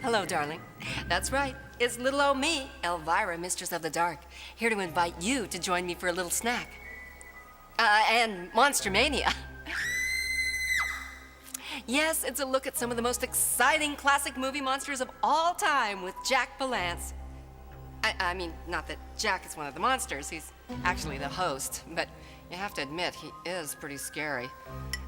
Hello, darling. That's right. It's little old me, Elvira, Mistress of the Dark, here to invite you to join me for a little snack. And Monster Mania. Yes, it's a look at some of the most exciting classic movie monsters of all time with Jack Palance. I mean, not that Jack is one of the monsters. He's actually the host. But you have to admit, he is pretty scary.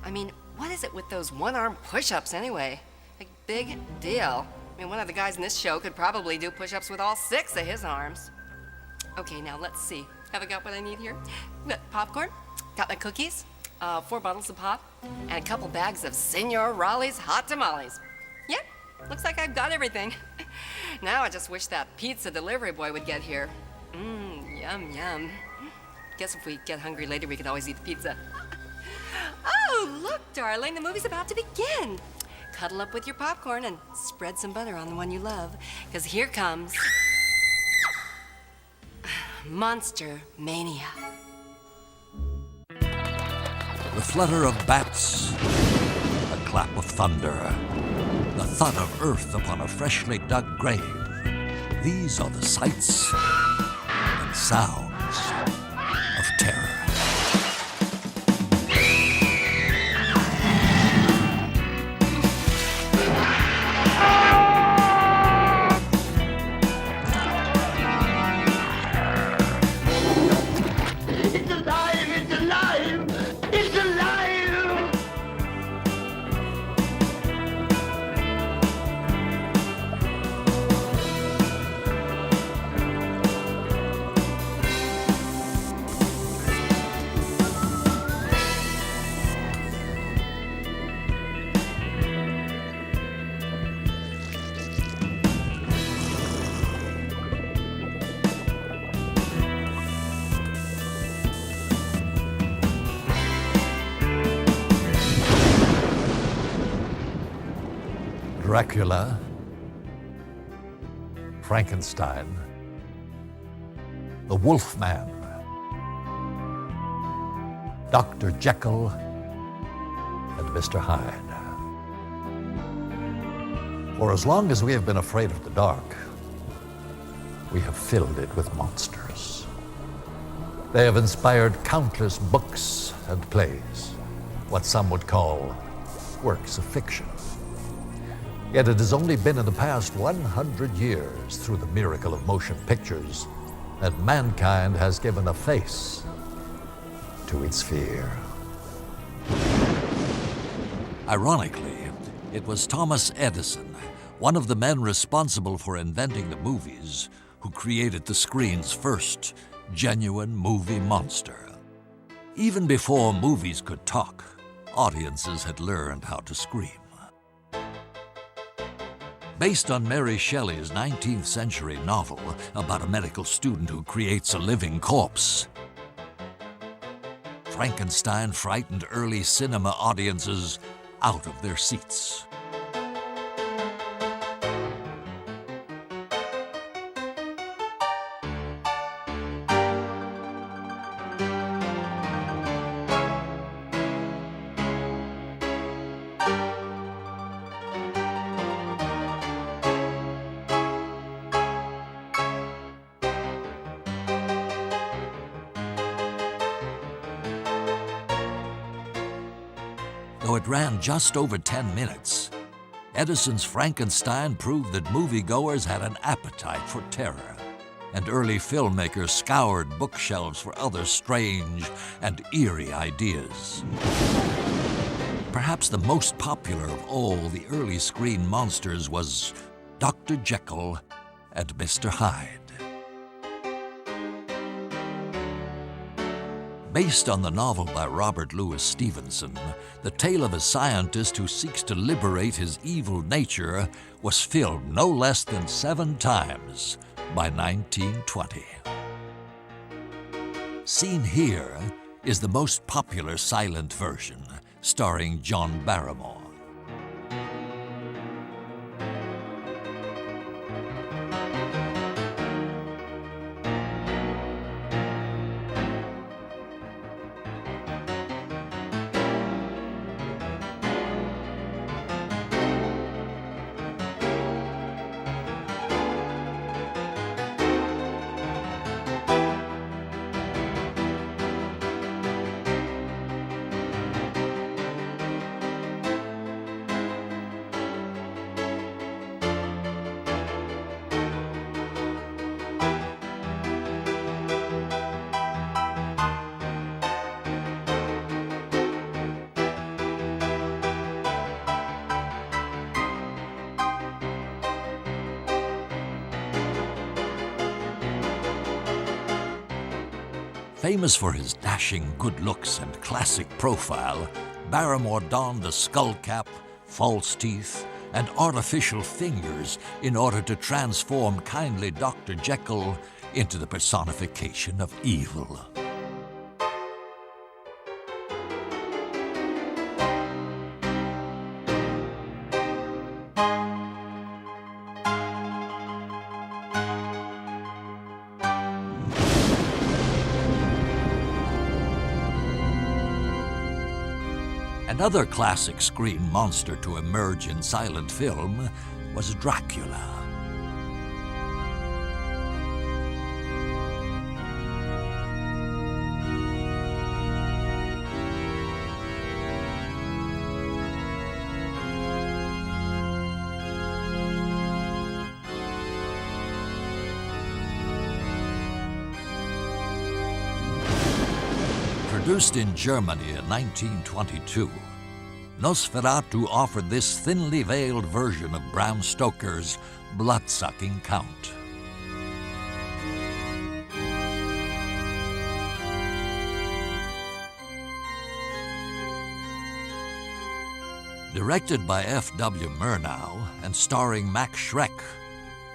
I mean, what is it with those one-arm push-ups anyway? Like, big deal. I mean, one of the guys in this show could probably do push-ups with all 6 of his arms. Okay, now let's see. Have I got what I need here? Got popcorn, got my cookies, 4 bottles of pop, and a couple bags of Senor Raleigh's hot tamales. Yep, looks like I've got everything. Now I just wish that pizza delivery boy would get here. Yum, yum. Guess if we get hungry later, we could always eat the pizza. Oh, look, darling, the movie's about to begin. Cuddle up with your popcorn and spread some butter on the one you love, because here comes Monster Mania. The flutter of bats, the clap of thunder, the thud of earth upon a freshly dug grave. These are the sights and sounds of terror. Dracula, Frankenstein, the Wolfman, Dr. Jekyll, and Mr. Hyde. For as long as we have been afraid of the dark, we have filled it with monsters. They have inspired countless books and plays, what some would call works of fiction. Yet it has only been in the past 100 years, through the miracle of motion pictures, that mankind has given a face to its fear. Ironically, it was Thomas Edison, one of the men responsible for inventing the movies, who created the screen's first genuine movie monster. Even before movies could talk, audiences had learned how to scream. Based on Mary Shelley's 19th century novel about a medical student who creates a living corpse, Frankenstein frightened early cinema audiences out of their seats. Though it ran just over 10 minutes, Edison's Frankenstein proved that moviegoers had an appetite for terror, and early filmmakers scoured bookshelves for other strange and eerie ideas. Perhaps the most popular of all the early screen monsters was Dr. Jekyll and Mr. Hyde. Based on the novel by Robert Louis Stevenson, the tale of a scientist who seeks to liberate his evil nature was filmed no less than 7 times by 1920. Seen here is the most popular silent version, starring John Barrymore. Famous for his dashing good looks and classic profile, Barrymore donned a skull cap, false teeth, and artificial fingers in order to transform kindly Dr. Jekyll into the personification of evil. Another classic screen monster to emerge in silent film was Dracula. Produced in Germany in 1922, Nosferatu offered this thinly veiled version of Bram Stoker's blood-sucking Count. Directed by F.W. Murnau and starring Max Schreck,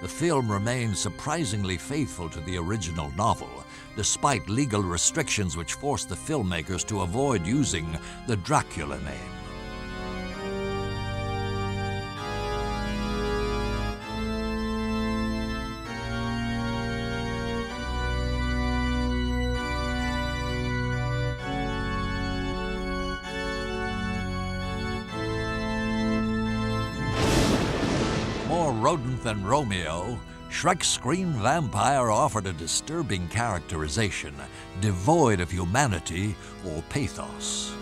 the film remained surprisingly faithful to the original novel, despite legal restrictions which forced the filmmakers to avoid using the Dracula name. More rodent than Romeo, Shrek's screen vampire offered a disturbing characterization, devoid of humanity or pathos.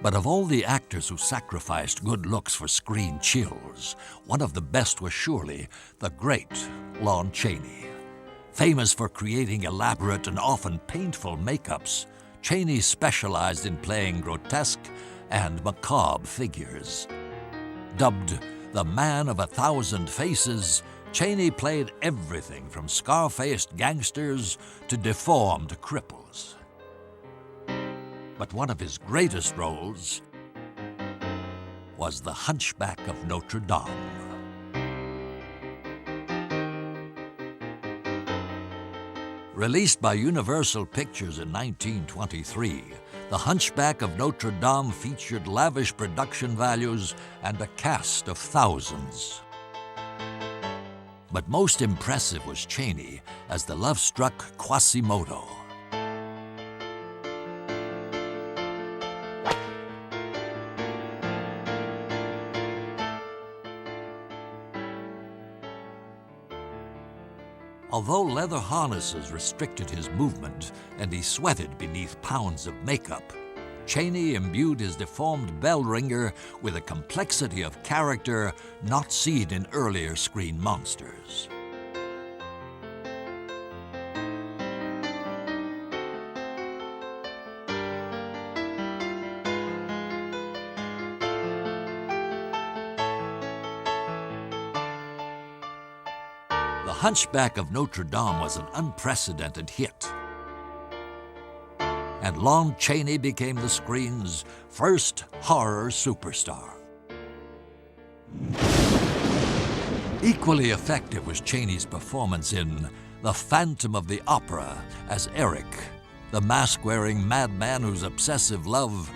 But of all the actors who sacrificed good looks for screen chills, one of the best was surely the great Lon Chaney. Famous for creating elaborate and often painful makeups, Chaney specialized in playing grotesque and macabre figures. Dubbed the Man of 1,000 Faces, Chaney played everything from scar-faced gangsters to deformed cripples. But one of his greatest roles was the Hunchback of Notre Dame. Released by Universal Pictures in 1923, The Hunchback of Notre Dame featured lavish production values and a cast of thousands. But most impressive was Chaney as the love-struck Quasimodo. Although leather harnesses restricted his movement and he sweated beneath pounds of makeup, Chaney imbued his deformed bell ringer with a complexity of character not seen in earlier screen monsters. The Hunchback of Notre Dame was an unprecedented hit, and Lon Chaney became the screen's first horror superstar. Equally effective was Chaney's performance in The Phantom of the Opera as Eric, the mask-wearing madman whose obsessive love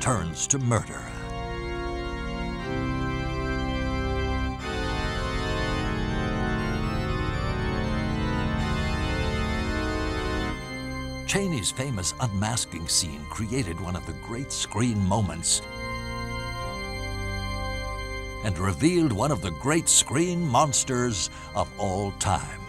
turns to murder. Chaney's famous unmasking scene created one of the great screen moments and revealed one of the great screen monsters of all time.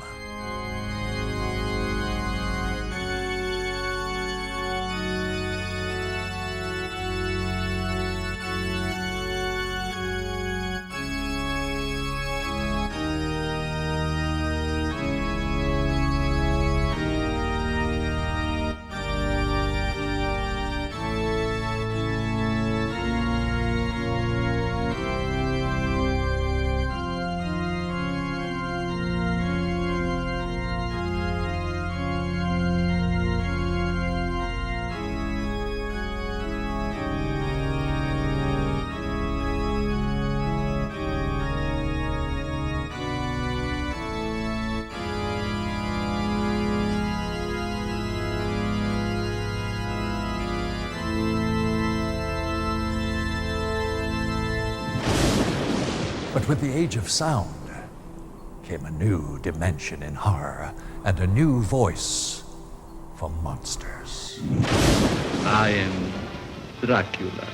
But with the age of sound came a new dimension in horror and a new voice for monsters. I am Dracula.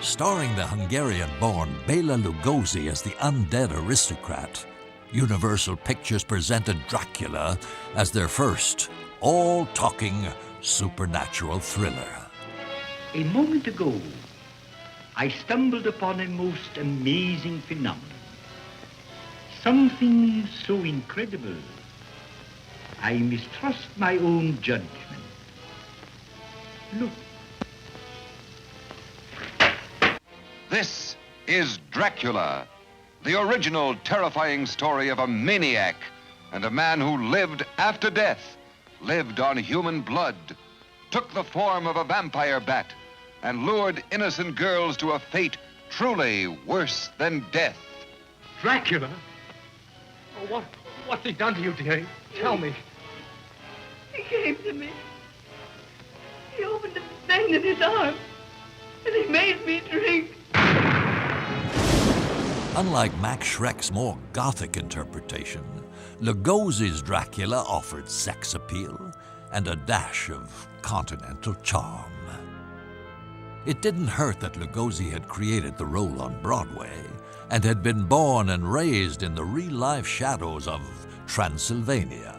Starring the Hungarian-born Bela Lugosi as the undead aristocrat, Universal Pictures presented Dracula as their first all-talking supernatural thriller. A moment ago, I stumbled upon a most amazing phenomenon. Something so incredible, I mistrust my own judgment. Look. This is Dracula, the original terrifying story of a maniac and a man who lived after death, lived on human blood, took the form of a vampire bat, and lured innocent girls to a fate truly worse than death. Dracula? Oh, what's he done to you, dearie? Tell me. He came to me. He opened a vein in his arm, and he made me drink. Unlike Max Schreck's more gothic interpretation, Lugosi's Dracula offered sex appeal and a dash of continental charm. It didn't hurt that Lugosi had created the role on Broadway and had been born and raised in the real-life shadows of Transylvania.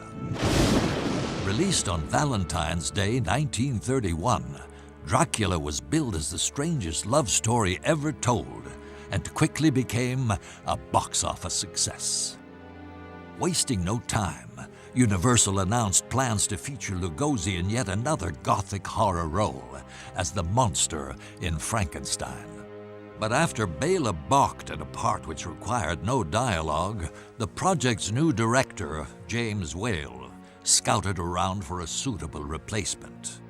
Released on Valentine's Day 1931, Dracula was billed as the strangest love story ever told and quickly became a box office success. Wasting no time, Universal announced plans to feature Lugosi in yet another gothic horror role as the monster in Frankenstein. But after Bela balked at a part which required no dialogue, the project's new director, James Whale, scouted around for a suitable replacement.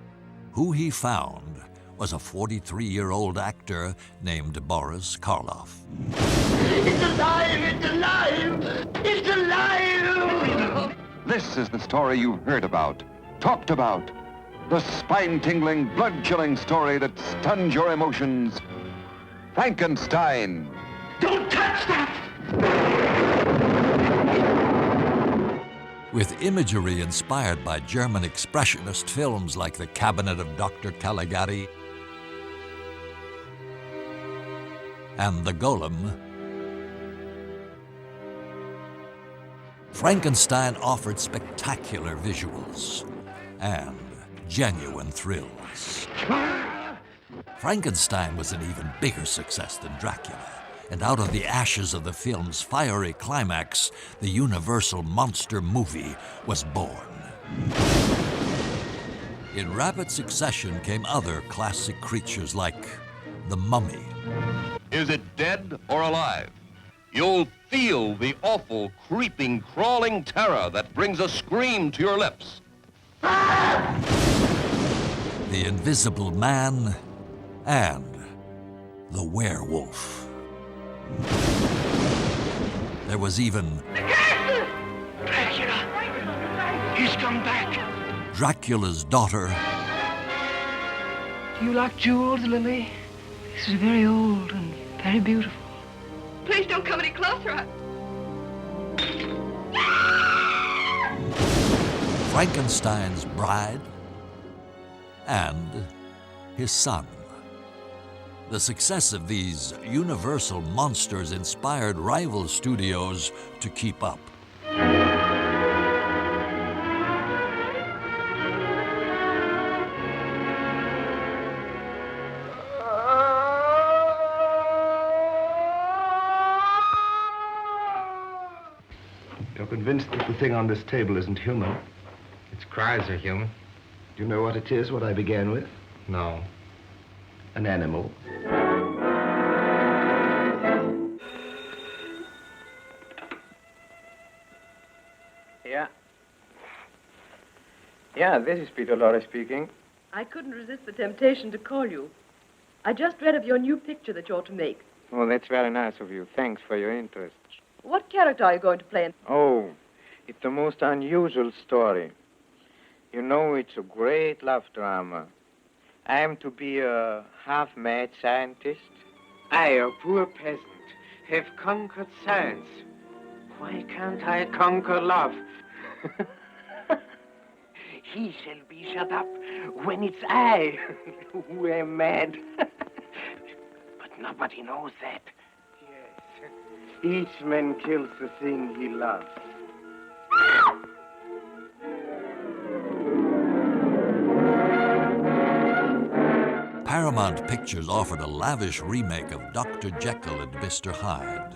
Who he found was a 43-year-old actor named Boris Karloff. It's alive! It's alive! It's alive! This is the story you've heard about, talked about, the spine-tingling, blood-chilling story that stuns your emotions. Frankenstein. Don't touch that! With imagery inspired by German expressionist films like The Cabinet of Dr. Caligari and The Golem, Frankenstein offered spectacular visuals and genuine thrills. Frankenstein was an even bigger success than Dracula, and out of the ashes of the film's fiery climax, the Universal monster movie was born. In rapid succession came other classic creatures like the Mummy. Is it dead or alive? You'll feel the awful, creeping, crawling terror that brings a scream to your lips. The Invisible Man, and the Werewolf. There was even Dracula! He's come back! Dracula's daughter, Do you like jewels, Lily? This is very old and very beautiful. Please don't come any closer. Frankenstein's bride and his son. The success of these Universal monsters inspired rival studios to keep up. You're convinced that the thing on this table isn't human? Its cries are human. Do you know what it is, what I began with? No. An animal. Yeah, this is Peter Lorre speaking. I couldn't resist the temptation to call you. I just read of your new picture that you're to make. Oh, that's very nice of you. Thanks for your interest. What character are you going to play in? Oh, it's the most unusual story. You know, it's a great love drama. I am to be a half-mad scientist. I, a poor peasant, have conquered science. Why can't I conquer love? He shall be shut up when it's I who am mad. But nobody knows that. Yes. Each man kills the thing he loves. Paramount Pictures offered a lavish remake of Dr. Jekyll and Mr. Hyde.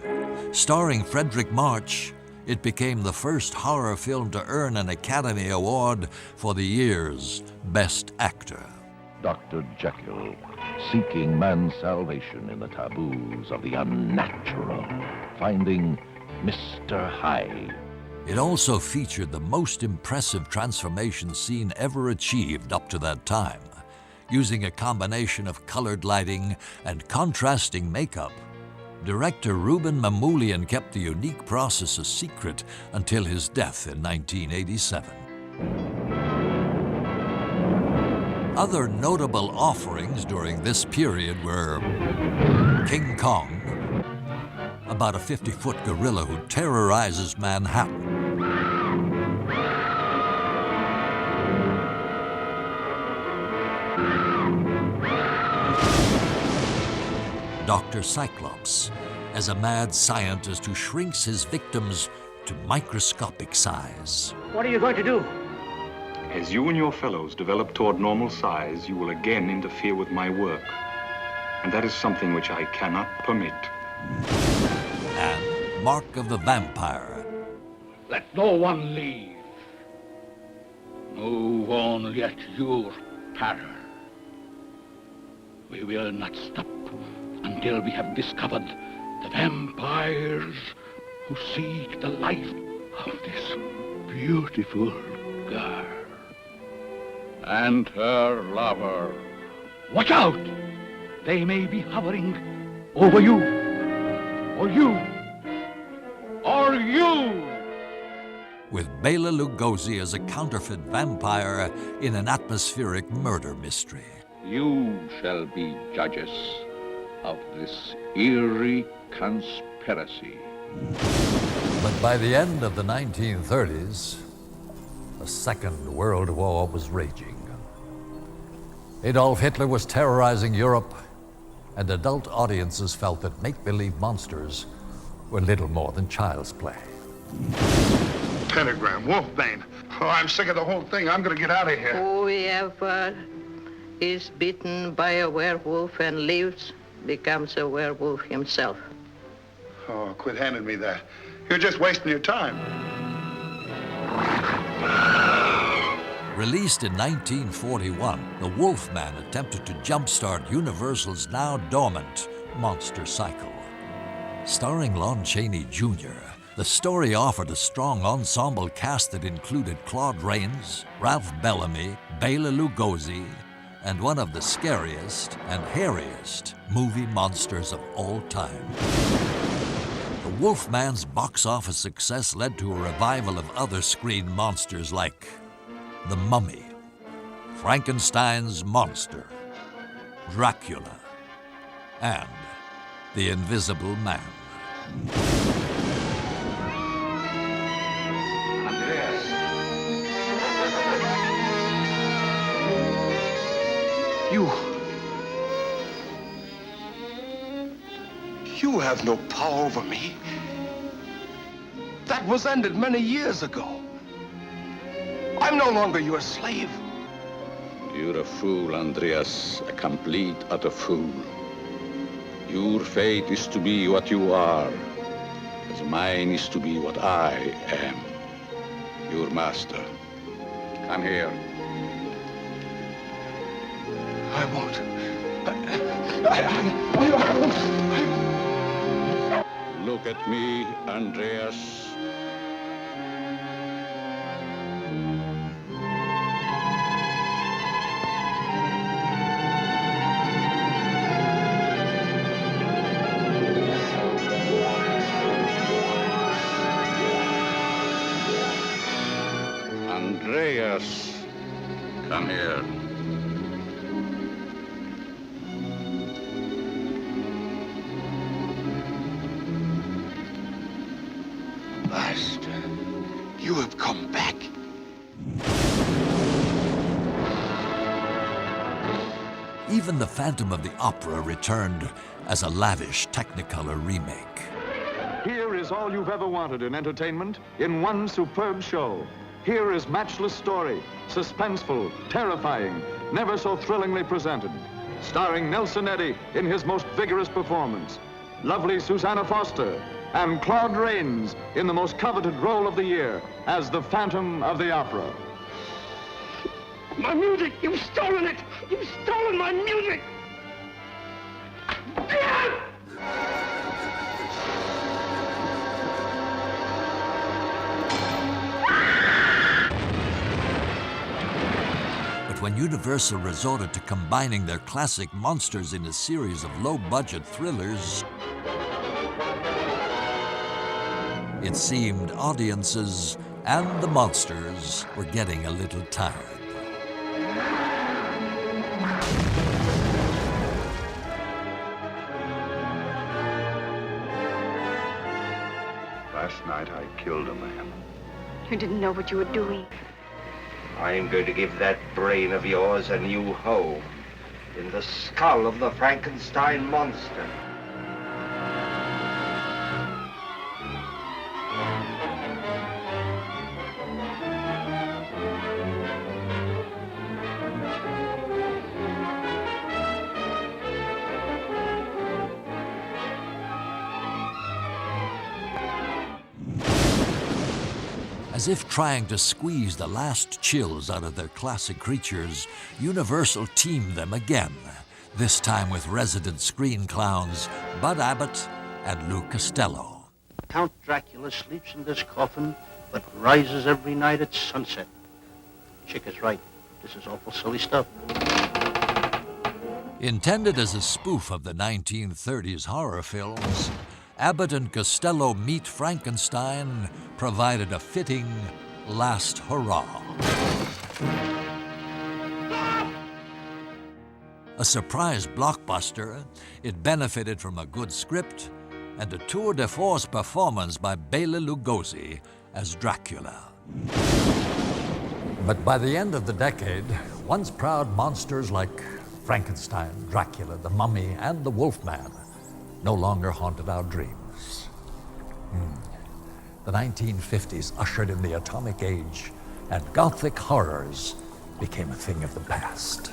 Starring Frederick March, it became the first horror film to earn an Academy Award for the year's Best Actor. Dr. Jekyll, seeking man's salvation in the taboos of the unnatural, finding Mr. Hyde. It also featured the most impressive transformation scene ever achieved up to that time, using a combination of colored lighting and contrasting makeup. Director Ruben Mamoulian kept the unique process a secret until his death in 1987. Other notable offerings during this period were King Kong, about a 50-foot gorilla who terrorizes Manhattan. Dr. Cyclops, as a mad scientist who shrinks his victims to microscopic size. What are you going to do? As you and your fellows develop toward normal size, you will again interfere with my work. And that is something which I cannot permit. And Mark of the Vampire. Let no one leave. Move only at your peril. We will not stop until we have discovered the vampires who seek the life of this beautiful girl and her lover. Watch out! They may be hovering over you, or you, or you! With Bela Lugosi as a counterfeit vampire in an atmospheric murder mystery. You shall be judges of this eerie conspiracy. But by the end of the 1930s, the Second World War was raging. Adolf Hitler was terrorizing Europe, and adult audiences felt that make-believe monsters were little more than child's play. Pentagram, Wolfbane. Oh, I'm sick of the whole thing. I'm gonna get out of here. Whoever is bitten by a werewolf and lives becomes a werewolf himself. Oh, quit handing me that. You're just wasting your time. Released in 1941, The Wolfman attempted to jumpstart Universal's now dormant monster cycle. Starring Lon Chaney Jr., the story offered a strong ensemble cast that included Claude Rains, Ralph Bellamy, Bela Lugosi, and one of the scariest and hairiest movie monsters of all time. The Wolfman's box office success led to a revival of other screen monsters like The Mummy, Frankenstein's Monster, Dracula, and the Invisible Man. Andreas. You have no power over me. That was ended many years ago. I'm no longer your slave. You're a fool, Andreas, a complete, utter fool. Your fate is to be what you are, as mine is to be what I am, your master. Come here. I won't. Look at me, Andreas. Andreas, come here. Master, you have come back. Even The Phantom of the Opera returned as a lavish Technicolor remake. Here is all you've ever wanted in entertainment in one superb show. Here is matchless story, suspenseful, terrifying, never so thrillingly presented. Starring Nelson Eddy in his most vigorous performance, lovely Susanna Foster, and Claude Rains in the most coveted role of the year as the Phantom of the Opera. My music! You've stolen it! You've stolen my music! But when Universal resorted to combining their classic monsters in a series of low-budget thrillers, it seemed audiences and the monsters were getting a little tired. Last night I killed a man. You didn't know what you were doing. I'm going to give that brain of yours a new home in the skull of the Frankenstein monster. As if trying to squeeze the last chills out of their classic creatures, Universal teamed them again, this time with resident screen clowns Bud Abbott and Lou Costello. Count Dracula sleeps in this coffin, but rises every night at sunset. Chick is right. This is awful silly stuff. Intended as a spoof of the 1930s horror films, Abbott and Costello Meet Frankenstein provided a fitting last hurrah. A surprise blockbuster, it benefited from a good script and a tour de force performance by Bela Lugosi as Dracula. But by the end of the decade, once proud monsters like Frankenstein, Dracula, the Mummy, and the Wolfman no longer haunted our dreams. The 1950s ushered in the atomic age, and Gothic horrors became a thing of the past.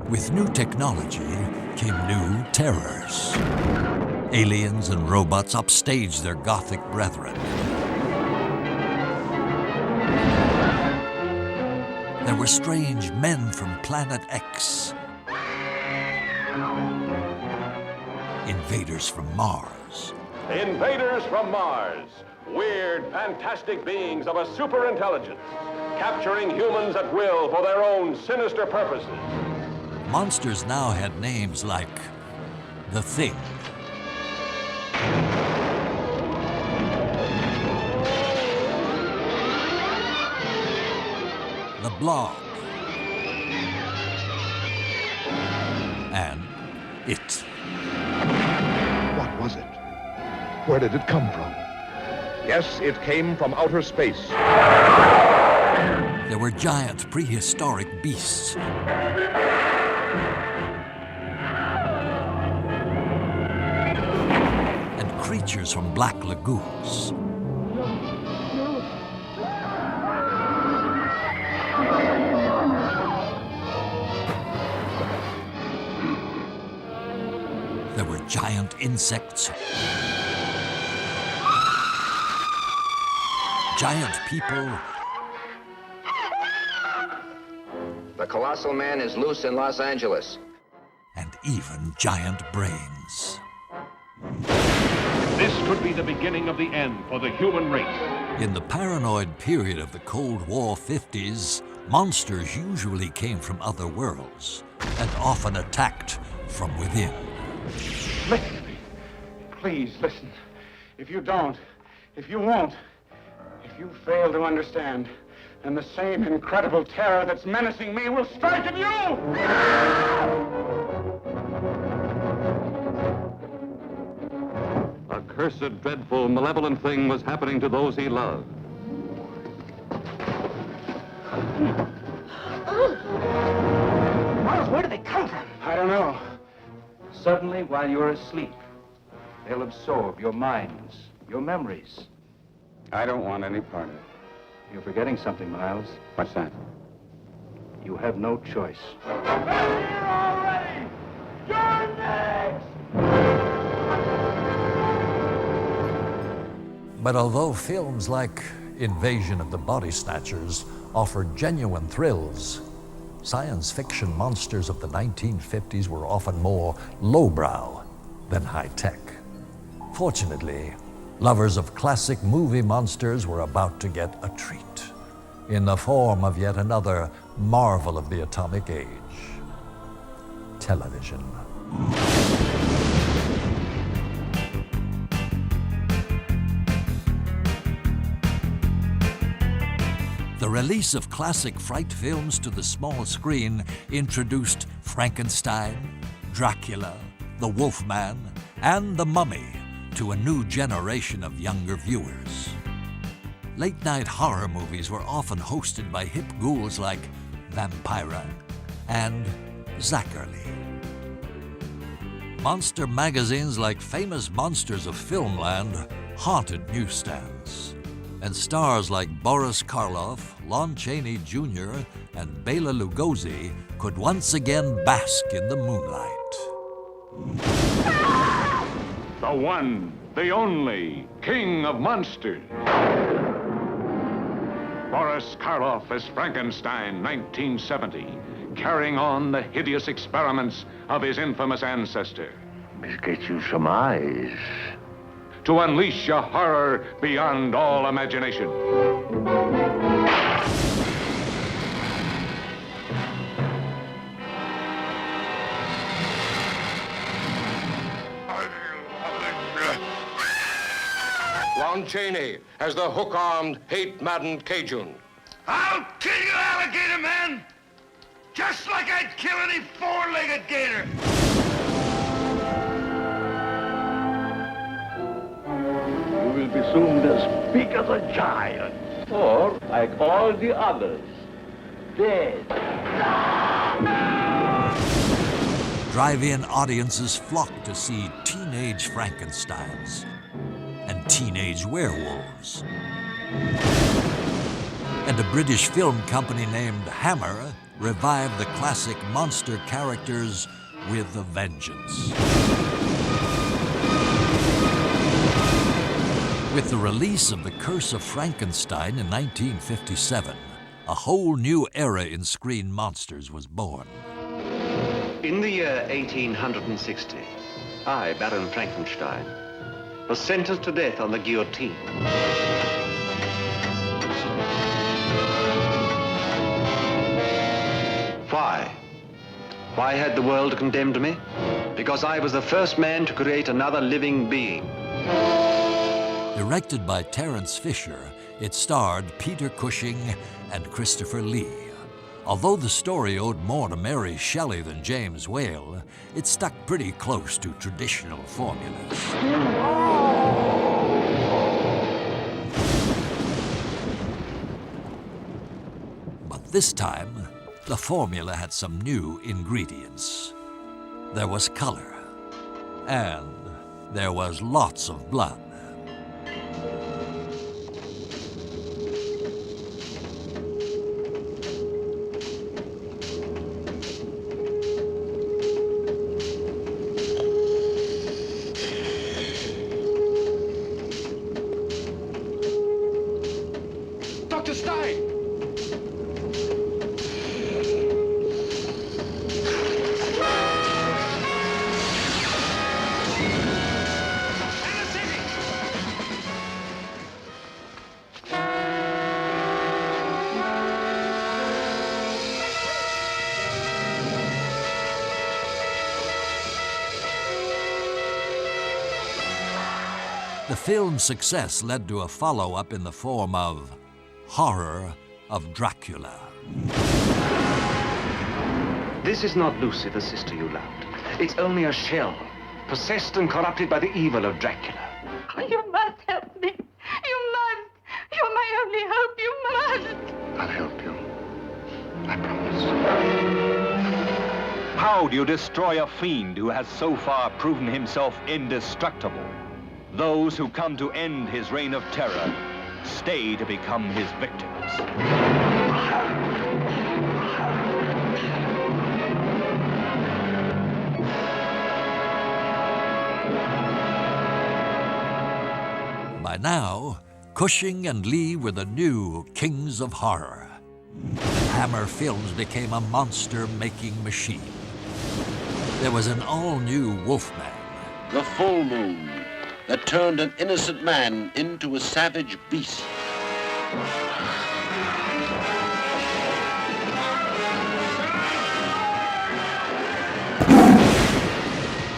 With new technology came new terrors. Aliens and robots upstaged their Gothic brethren. There were strange men from Planet X. Invaders from Mars. Invaders from Mars. Weird, fantastic beings of a superintelligence, capturing humans at will for their own sinister purposes. Monsters now had names like The Thing, The Blob, and It. What was it? Where did it come from? Yes, it came from outer space. There were giant prehistoric beasts. And creatures from black lagoons. There were giant insects, giant people. The colossal man is loose in Los Angeles. And even giant brains. This could be the beginning of the end for the human race. In the paranoid period of the Cold War 50s, monsters usually came from other worlds and often attacked from within. Listen to me. Please, listen. If you don't, if you won't, if you fail to understand, then the same incredible terror that's menacing me will strike at you! A cursed, dreadful, malevolent thing was happening to those he loved. Miles, where do they come from? I don't know. Suddenly, while you're asleep, they'll absorb your minds, your memories. I don't want any part of it. You're forgetting something, Miles. What's that? You have no choice. Already! You're next! But although films like Invasion of the Body Snatchers offered genuine thrills, science fiction monsters of the 1950s were often more lowbrow than high-tech. Fortunately, lovers of classic movie monsters were about to get a treat in the form of yet another marvel of the atomic age: television. The release of classic fright films to the small screen introduced Frankenstein, Dracula, The Wolfman, and The Mummy to a new generation of younger viewers. Late-night horror movies were often hosted by hip ghouls like Vampira and Zachary. Monster magazines like Famous Monsters of Filmland haunted newsstands. And stars like Boris Karloff, Lon Chaney Jr., and Bela Lugosi could once again bask in the moonlight. The one, the only, king of monsters. Boris Karloff as Frankenstein, 1970, carrying on the hideous experiments of his infamous ancestor. This gets you some eyes. To unleash a horror beyond all imagination. Lon Chaney as the hook-armed, hate-maddened Cajun. I'll kill you, alligator man! Just like I'd kill any four-legged gator! You will be soon as big as a giant. Or, like all the others, dead. Drive-in audiences flocked to see teenage Frankensteins and teenage werewolves. And a British film company named Hammer revived the classic monster characters with a vengeance. With the release of The Curse of Frankenstein in 1957, a whole new era in screen monsters was born. In the year 1860, I, Baron Frankenstein, was sentenced to death on the guillotine. Why? Why had the world condemned me? Because I was the first man to create another living being. Directed by Terence Fisher, it starred Peter Cushing and Christopher Lee. Although the story owed more to Mary Shelley than James Whale, it stuck pretty close to traditional formulas. But this time, the formula had some new ingredients. There was color, and there was lots of blood. Dr. Stein! The film's success led to a follow-up in the form of Horror of Dracula. This is not Lucy, the sister you loved. It's only a shell, possessed and corrupted by the evil of Dracula. Oh, you must help me. You must. You're my only hope. You must. I'll help you. I promise. How do you destroy a fiend who has so far proven himself indestructible? Those who come to end his reign of terror stay to become his victims. By now, Cushing and Lee were the new kings of horror. Hammer Films became a monster-making machine. There was an all-new Wolfman. The full moon that turned an innocent man into a savage beast.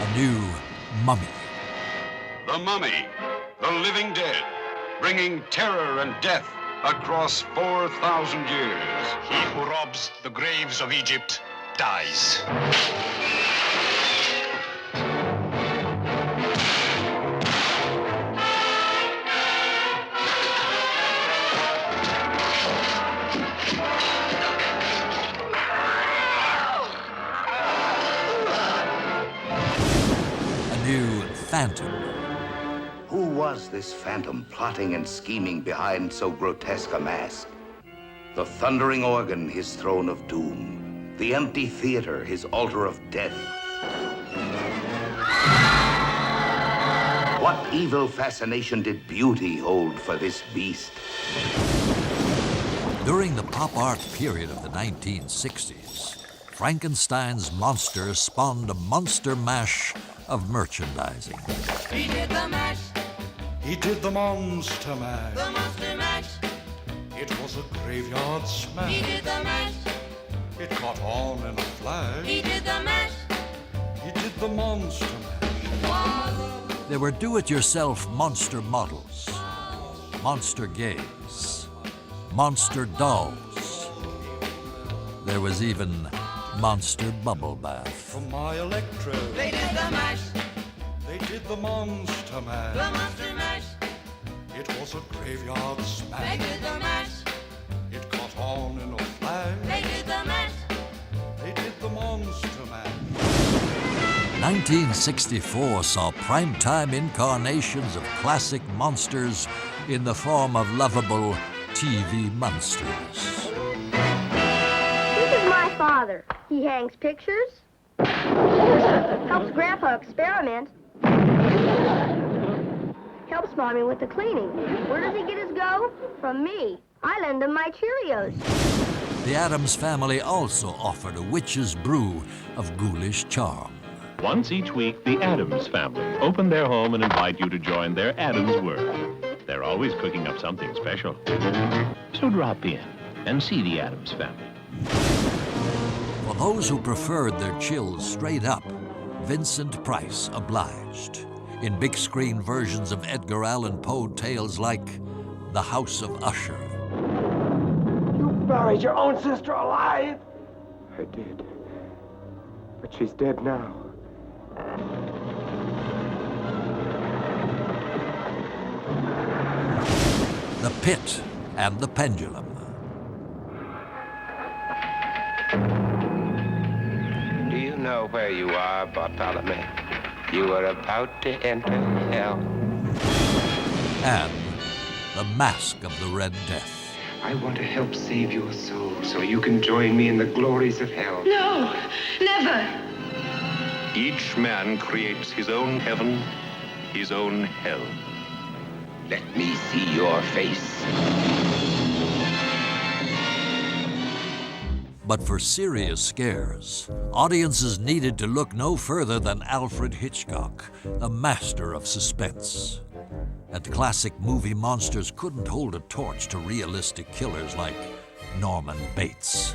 A new Mummy. The Mummy, the living dead, bringing terror and death across 4,000 years. He who robs the graves of Egypt dies. Phantom. Who was this phantom plotting and scheming behind so grotesque a mask? The thundering organ, his throne of doom. The empty theater, his altar of death. What evil fascination did beauty hold for this beast? During the pop art period of the 1960s, Frankenstein's monster spawned a monster mash of merchandising. He did the mash. He did the monster mash. The monster mash. It was a graveyard smash. He did the mash. It caught on in a flash. He did the mash. He did the monster mash. There were do-it-yourself monster models, monster gays, monster dolls. There was even monster bubble bath. For my electro. They did the mash. They did the monster mash. The monster mash. It was a graveyard smash. They did the mash. It caught on in a flash. They did the mash. They did the monster mash. 1964 saw primetime incarnations of classic monsters in the form of lovable TV monsters. This is my father. He hangs pictures, helps Grandpa experiment, helps Mommy with the cleaning. Where does he get his go? From me. I lend him my Cheerios. The Addams Family also offered a witch's brew of ghoulish charm. Once each week, the Addams Family open their home and invite you to join their Addams world. They're always cooking up something special. So drop in and see the Addams Family. For those who preferred their chills straight up, Vincent Price obliged. In big screen versions of Edgar Allan Poe tales like The House of Usher. You buried your own sister alive? I did. But she's dead now. The Pit and the Pendulum. Do you know where you are, Bartholomew? You are about to enter hell. And the Mask of the Red Death. I want to help save your soul so you can join me in the glories of hell. No, never. Each man creates his own heaven, his own hell. Let me see your face. But for serious scares, audiences needed to look no further than Alfred Hitchcock, the master of suspense. And classic movie monsters couldn't hold a torch to realistic killers like Norman Bates.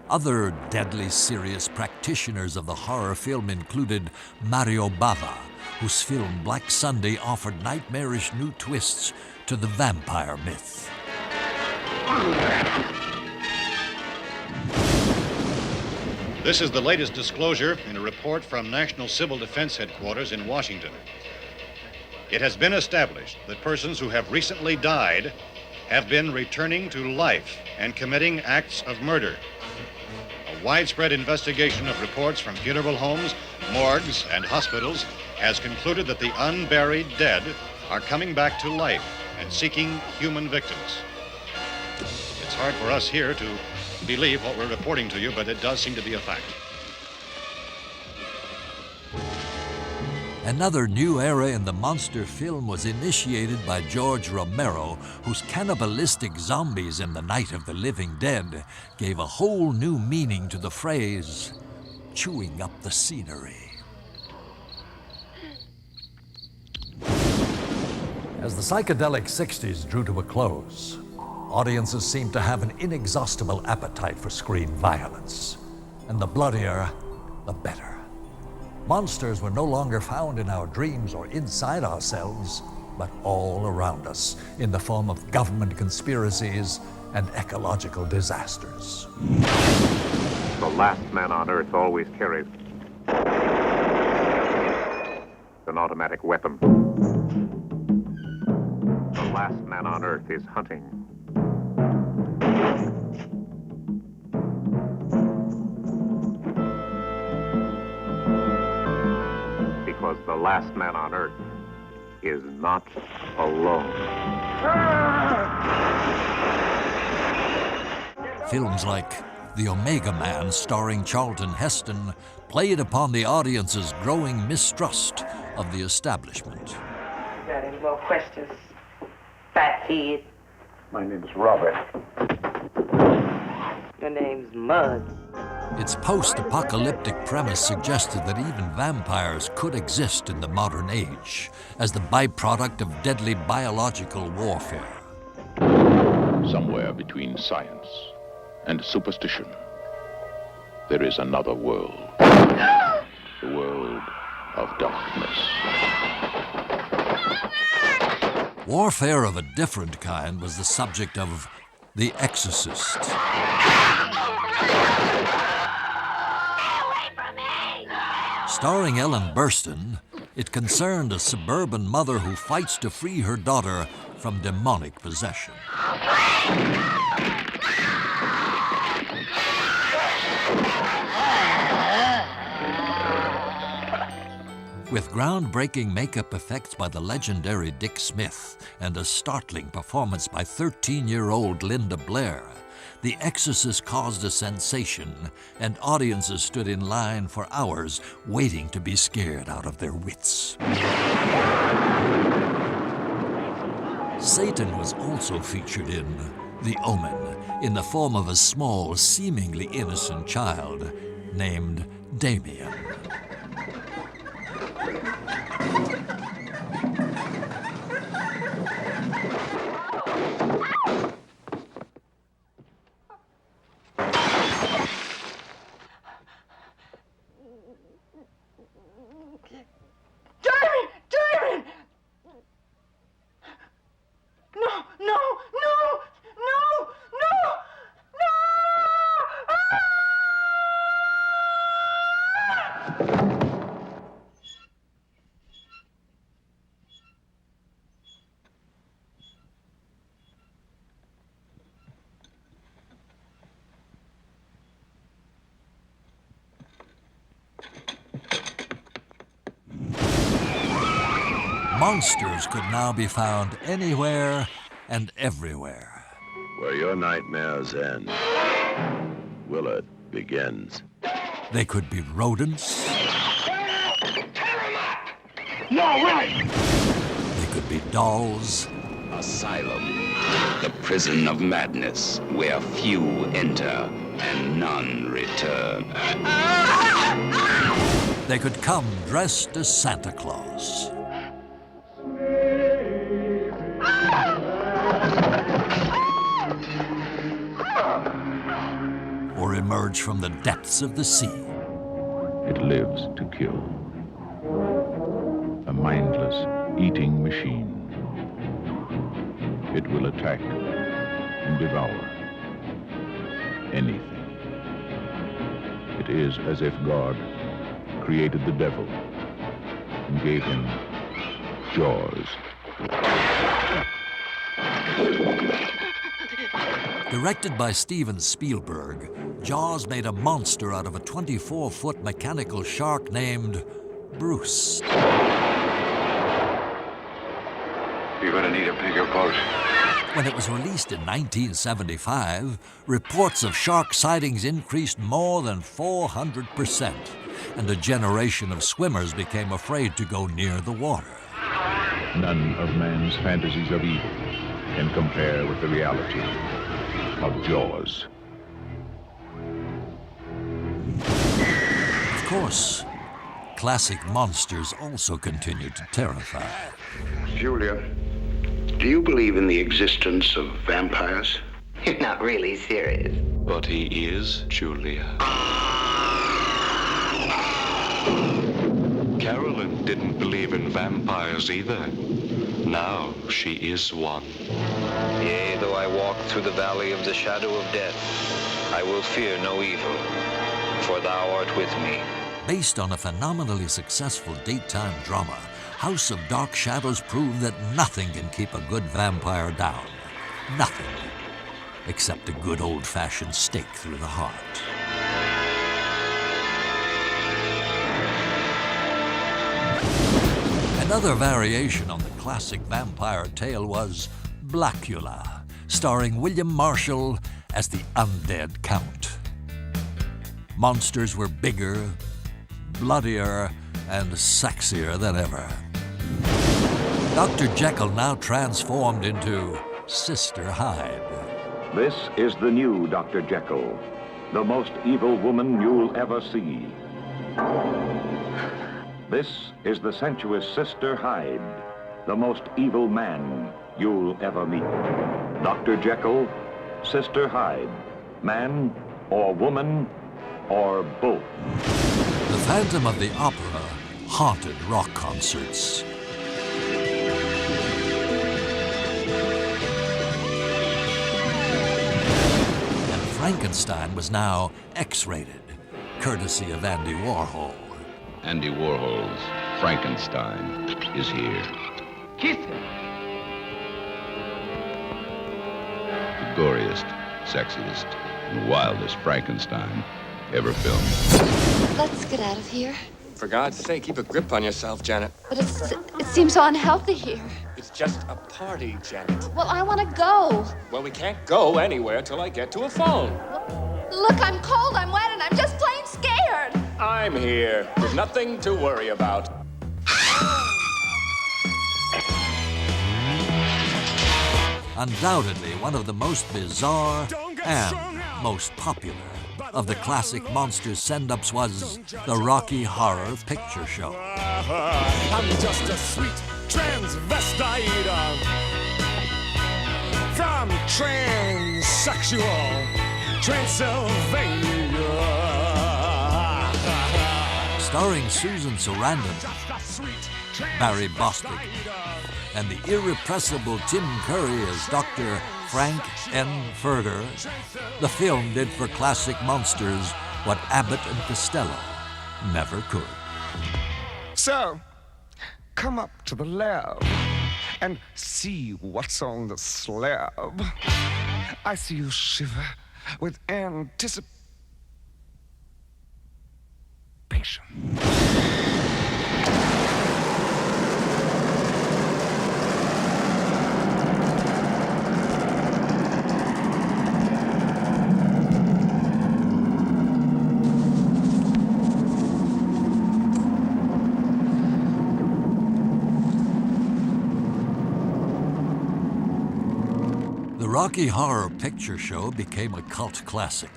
Other deadly serious practitioners of the horror film included Mario Bava, whose film Black Sunday offered nightmarish new twists to the vampire myth. This is the latest disclosure in a report from National Civil Defense Headquarters in Washington. It has been established that persons who have recently died have been returning to life and committing acts of murder. A widespread investigation of reports from funeral homes, morgues, and hospitals has concluded that the unburied dead are coming back to life and seeking human victims. It's hard for us here to believe what we're reporting to you, but it does seem to be a fact. Another new era in the monster film was initiated by George Romero, whose cannibalistic zombies in The Night of the Living Dead gave a whole new meaning to the phrase, chewing up the scenery. As the psychedelic 60s drew to a close, audiences seemed to have an inexhaustible appetite for screen violence. And the bloodier, the better. Monsters were no longer found in our dreams or inside ourselves, but all around us in the form of government conspiracies and ecological disasters. The last man on Earth always carries an automatic weapon. The last man on Earth is hunting. Because the last man on Earth is not alone. Films like The Omega Man, starring Charlton Heston, played upon the audience's growing mistrust of the establishment. Got any more questions, fathead? My name is Robert. Your name's Mud. Its post-apocalyptic premise suggested that even vampires could exist in the modern age as the byproduct of deadly biological warfare. Somewhere between science and superstition, there is another world. The world of darkness. Warfare of a different kind was the subject of The Exorcist. Starring Ellen Burstyn, it concerned a suburban mother who fights to free her daughter from demonic possession. With groundbreaking makeup effects by the legendary Dick Smith and a startling performance by 13-year-old Linda Blair, The Exorcist caused a sensation, and audiences stood in line for hours waiting to be scared out of their wits. Satan was also featured in The Omen, in the form of a small, seemingly innocent child named Damien. monsters could now be found anywhere and everywhere. Where your nightmares end, Willard begins. They could be rodents. No, right! They could be dolls. Asylum, the prison of madness, where few enter and none return. They could come dressed as Santa Claus. Or emerge from the depths of the sea. It lives to kill. A mindless eating machine. It will attack and devour anything. It is as if God created the devil and gave him jaws. Directed by Steven Spielberg, Jaws made a monster out of a 24-foot mechanical shark named Bruce. You're gonna need a bigger boat. When it was released in 1975, reports of shark sightings increased more than 400%, and a generation of swimmers became afraid to go near the water. None of man's fantasies of evil can compare with the reality of Jaws. Of course, classic monsters also continued to terrify. Julia, do you believe in the existence of vampires? You're not really serious. But he is, Julia. Carolyn didn't believe in vampires either. Now she is one. Yea, though I walk through the valley of the shadow of death, I will fear no evil, for thou art with me. Based on a phenomenally successful daytime drama, House of Dark Shadows proved that nothing can keep a good vampire down. Nothing. Except a good old-fashioned stake through the heart. Another variation on the classic vampire tale was Blackula, starring William Marshall as the undead count. Monsters were bigger, bloodier, and sexier than ever. Dr. Jekyll now transformed into Sister Hyde. This is the new Dr. Jekyll, the most evil woman you'll ever see. This is the sensuous Sister Hyde, the most evil man you'll ever meet. Dr. Jekyll, Sister Hyde, man or woman or both. The Phantom of the Opera haunted rock concerts. And Frankenstein was now X-rated, courtesy of Andy Warhol. Andy Warhol's Frankenstein is here. Kiss him. The goriest, sexiest, and wildest Frankenstein ever filmed. Let's get out of here. For God's sake, keep a grip on yourself, Janet. But it seems so unhealthy here. It's just a party, Janet. Well, I want to go. Well, we can't go anywhere till I get to a phone. Look, I'm cold, I'm wet, and I'm just plain scared. I'm here with nothing to worry about. Undoubtedly one of the most bizarre and most popular of the classic monsters send-ups was the Rocky Horror Picture Show. I'm just a sweet transvestite from transsexual Transylvania. Starring Susan Sarandon, Barry Bostwick, and the irrepressible Tim Curry as Dr. Frank N. Furter, the film did for classic monsters what Abbott and Costello never could. So, come up to the lab and see what's on the slab. I see you shiver with anticipation. Rocky Horror Picture Show became a cult classic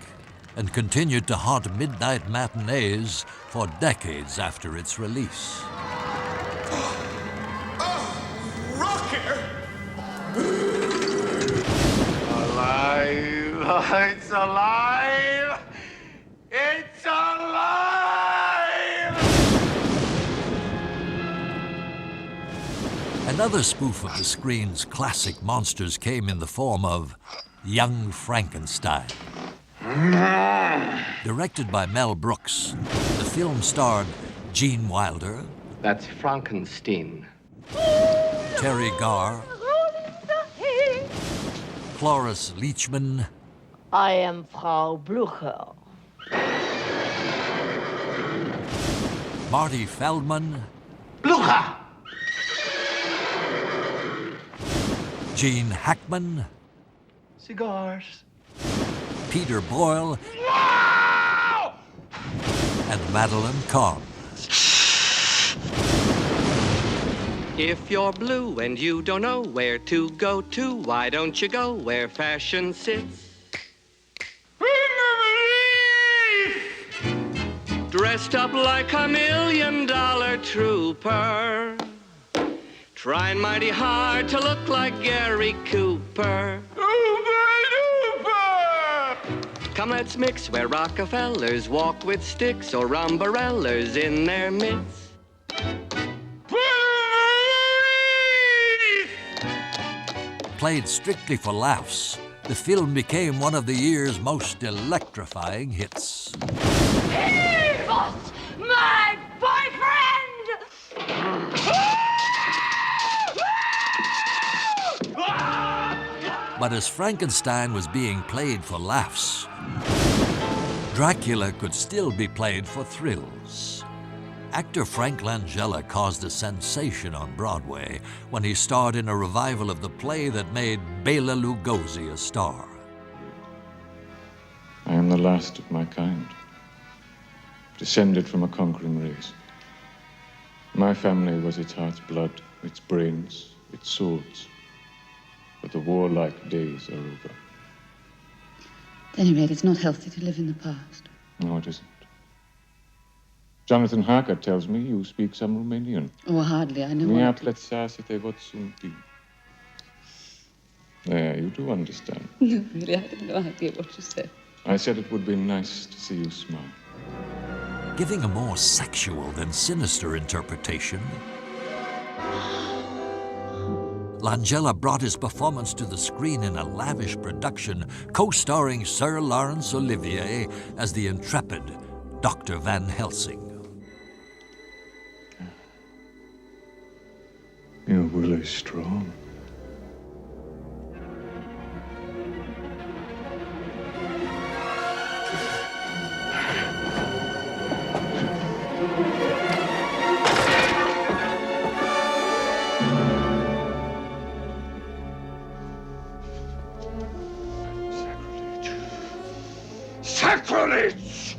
and continued to haunt midnight matinees for decades after its release. Alive! It's alive! It's alive! Another spoof of the screen's classic monsters came in the form of Young Frankenstein. Directed by Mel Brooks, the film starred Gene Wilder. That's Frankenstein. Terry Garr. Cloris Leachman. I am Frau Blucher. Marty Feldman. Blucher! Gene Hackman. Cigars. Peter Boyle. Wow! And Madeline Kahn. If you're blue and you don't know where to go to, why don't you go where fashion sits? Dressed up like $1 million trooper, trying mighty hard to look like Gary Cooper. Come, let's mix where Rockefellers walk with sticks or umbrellas in their midst. Played strictly for laughs, the film became one of the year's most electrifying hits. He was my boyfriend! But as Frankenstein was being played for laughs, Dracula could still be played for thrills. Actor Frank Langella caused a sensation on Broadway when he starred in a revival of the play that made Bela Lugosi a star. I am the last of my kind, descended from a conquering race. My family was its heart's blood, its brains, its swords. But the warlike days are over. At any rate, it's not healthy to live in the past. No, it isn't. Jonathan Harker tells me you speak some Romanian. Oh, hardly. I know Mia what... plăcea să te văd sunti. There, you do understand. No, really, I have no idea what you said. I said it would be nice to see you smile. Giving a more sexual than sinister interpretation, Langella brought his performance to the screen in a lavish production, co-starring Sir Laurence Olivier as the intrepid Dr. Van Helsing. Your will is strong. Sacrilege!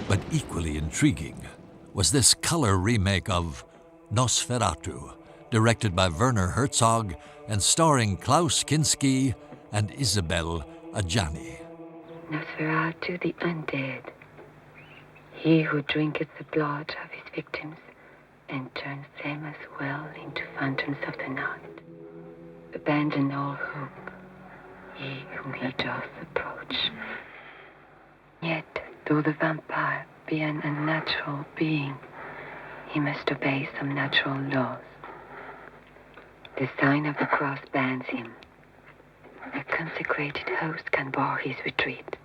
But equally intriguing was this color remake of Nosferatu, directed by Werner Herzog and starring Klaus Kinski and Isabelle Adjani. Nosferatu the undead, he who drinketh the blood of his victims and turns them as well into phantoms of the night. Abandon all hope, ye whom he doth approach. Yet, though the vampire be an unnatural being, he must obey some natural laws. The sign of the cross bans him. A consecrated host can bar his retreat.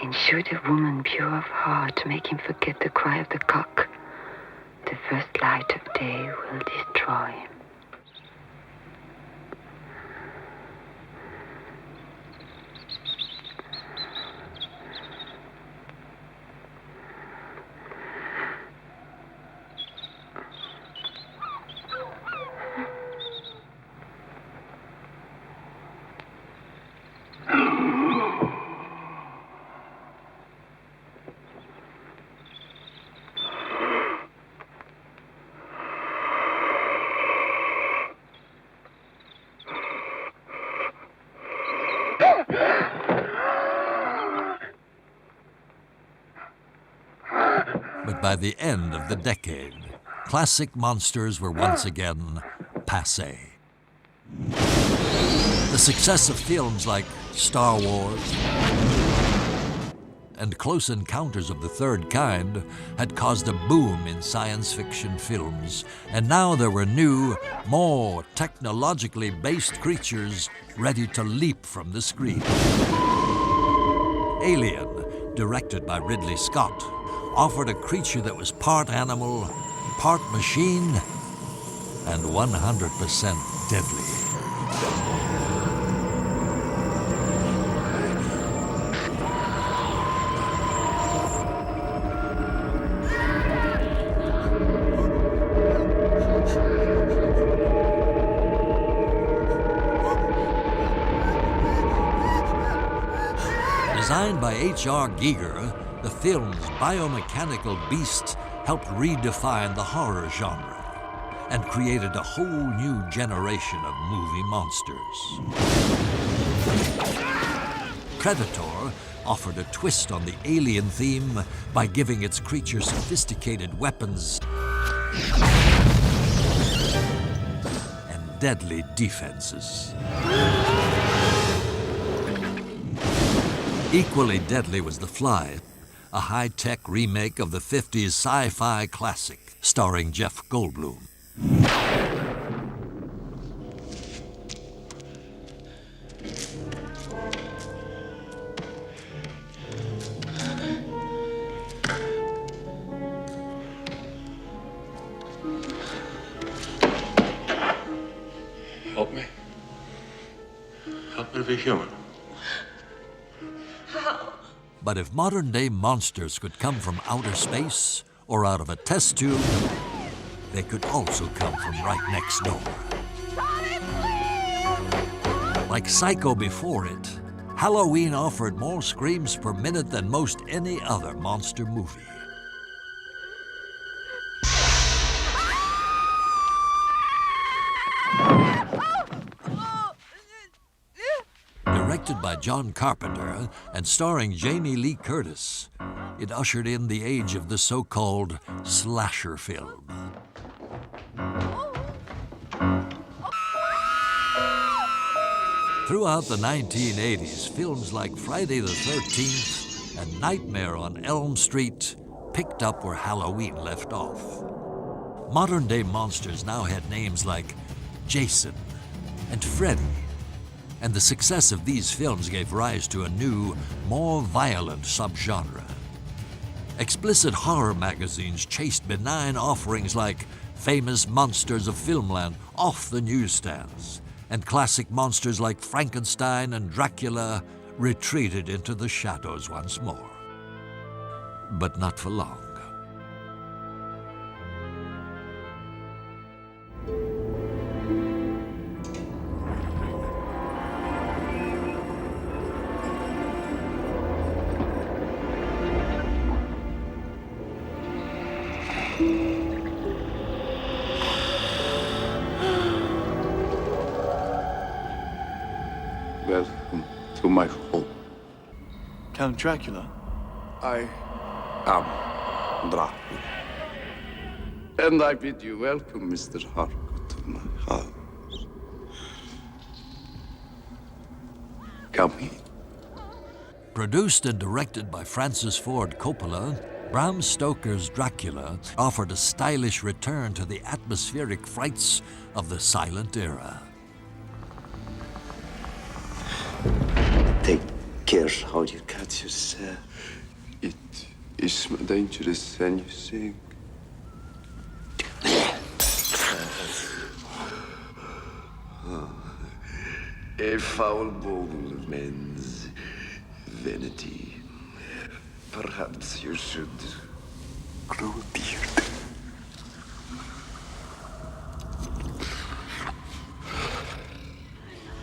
And should a woman pure of heart make him forget the cry of the cock, the first light of day will destroy him. But by the end of the decade, classic monsters were once again passé. The success of films like Star Wars and Close Encounters of the Third Kind had caused a boom in science fiction films, and now there were new, more technologically based creatures ready to leap from the screen. Alien, directed by Ridley Scott, offered a creature that was part animal, part machine, and 100% deadly. Designed by H.R. Giger, the film's biomechanical beast helped redefine the horror genre and created a whole new generation of movie monsters. Predator offered a twist on the alien theme by giving its creature sophisticated weapons and deadly defenses. Equally deadly was The Fly, a high-tech remake of the 50s sci-fi classic starring Jeff Goldblum. Help me. Help me to be human. But if modern-day monsters could come from outer space or out of a test tube, they could also come from right next door. Like Psycho before it, Halloween offered more screams per minute than most any other monster movie. Directed by John Carpenter and starring Jamie Lee Curtis, it ushered in the age of the so-called slasher film. Throughout the 1980s, films like Friday the 13th and Nightmare on Elm Street picked up where Halloween left off. Modern-day monsters now had names like Jason and Freddy, and the success of these films gave rise to a new, more violent subgenre. Explicit horror magazines chased benign offerings like Famous Monsters of Filmland off the newsstands, and classic monsters like Frankenstein and Dracula retreated into the shadows once more. But not for long. Welcome to my home. Count Dracula. I am Dracula. And I bid you welcome, Mr. Harcourt, to my house. Come in. Produced and directed by Francis Ford Coppola, Bram Stoker's Dracula offered a stylish return to the atmospheric frights of the silent era. Take care how you cut yourself. It is more dangerous than you think. A foul bowl of men's vanity. Perhaps you should grow a beard.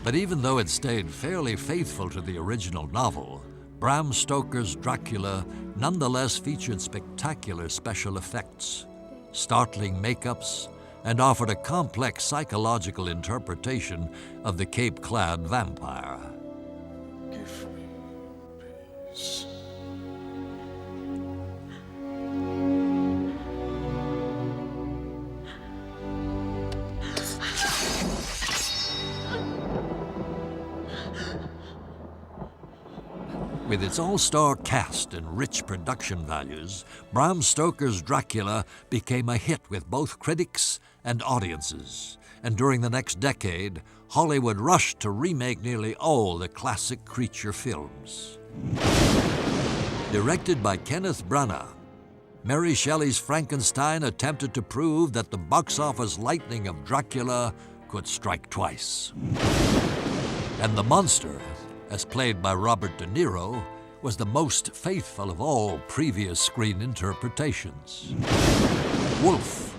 But even though it stayed fairly faithful to the original novel, Bram Stoker's Dracula nonetheless featured spectacular special effects, startling makeups, and offered a complex psychological interpretation of the cape-clad vampire. Give me peace. With its all-star cast and rich production values, Bram Stoker's Dracula became a hit with both critics and audiences. And during the next decade, Hollywood rushed to remake nearly all the classic creature films. Directed by Kenneth Branagh, Mary Shelley's Frankenstein attempted to prove that the box office lightning of Dracula could strike twice. And the monster, as played by Robert De Niro, was the most faithful of all previous screen interpretations. Wolf,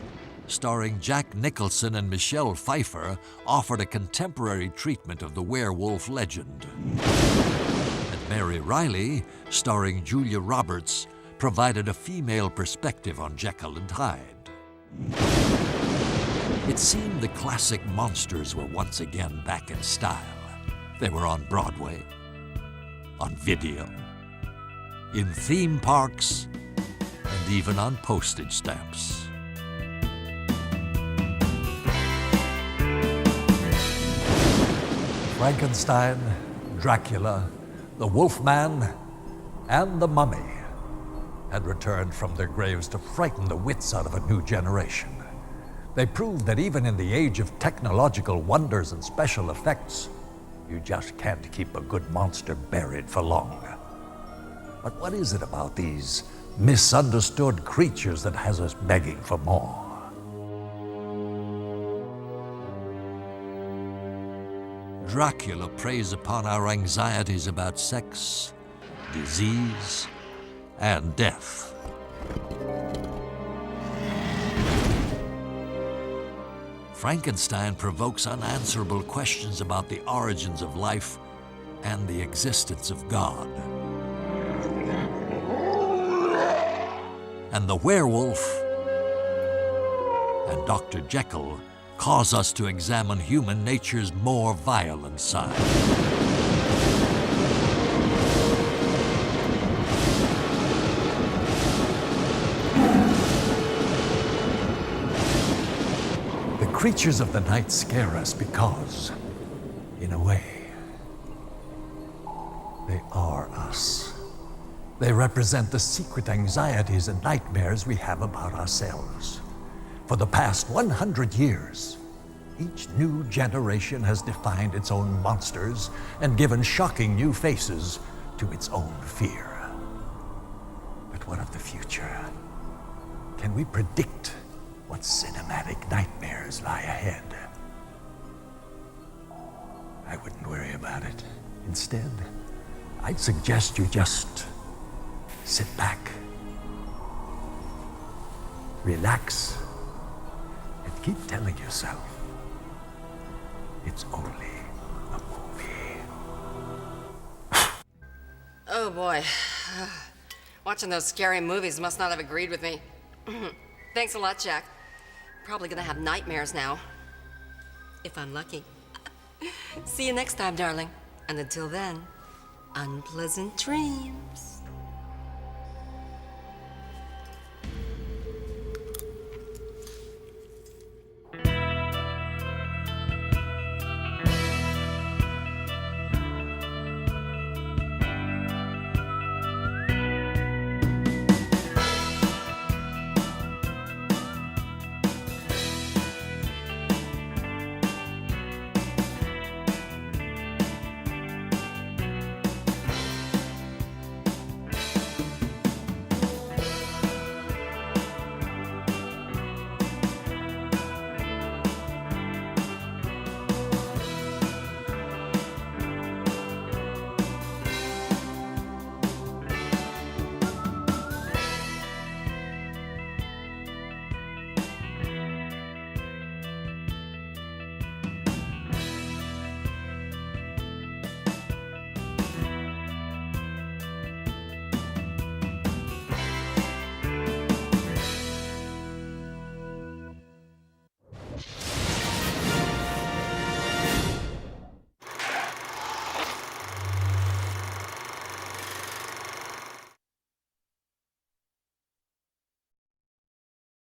starring Jack Nicholson and Michelle Pfeiffer, offered a contemporary treatment of the werewolf legend. And Mary Riley, starring Julia Roberts, provided a female perspective on Jekyll and Hyde. It seemed the classic monsters were once again back in style. They were on Broadway, on video, in theme parks, and even on postage stamps. Frankenstein, Dracula, the Wolfman, and the Mummy had returned from their graves to frighten the wits out of a new generation. They proved that even in the age of technological wonders and special effects, you just can't keep a good monster buried for long. But what is it about these misunderstood creatures that has us begging for more? Dracula preys upon our anxieties about sex, disease, and death. Frankenstein provokes unanswerable questions about the origins of life and the existence of God. And the werewolf and Dr. Jekyll cause us to examine human nature's more violent side. The creatures of the night scare us because, in a way, they are us. They represent the secret anxieties and nightmares we have about ourselves. For the past 100 years, each new generation has defined its own monsters and given shocking new faces to its own fear. But what of the future? Can we predict what cinematic nightmares lie ahead? I wouldn't worry about it. Instead, I'd suggest you just sit back, relax, and keep telling yourself it's only a movie. Oh boy. Watching those scary movies must not have agreed with me. Thanks a lot, Jack. Probably gonna have nightmares now. If I'm lucky. See you next time, darling. And until then, unpleasant dreams.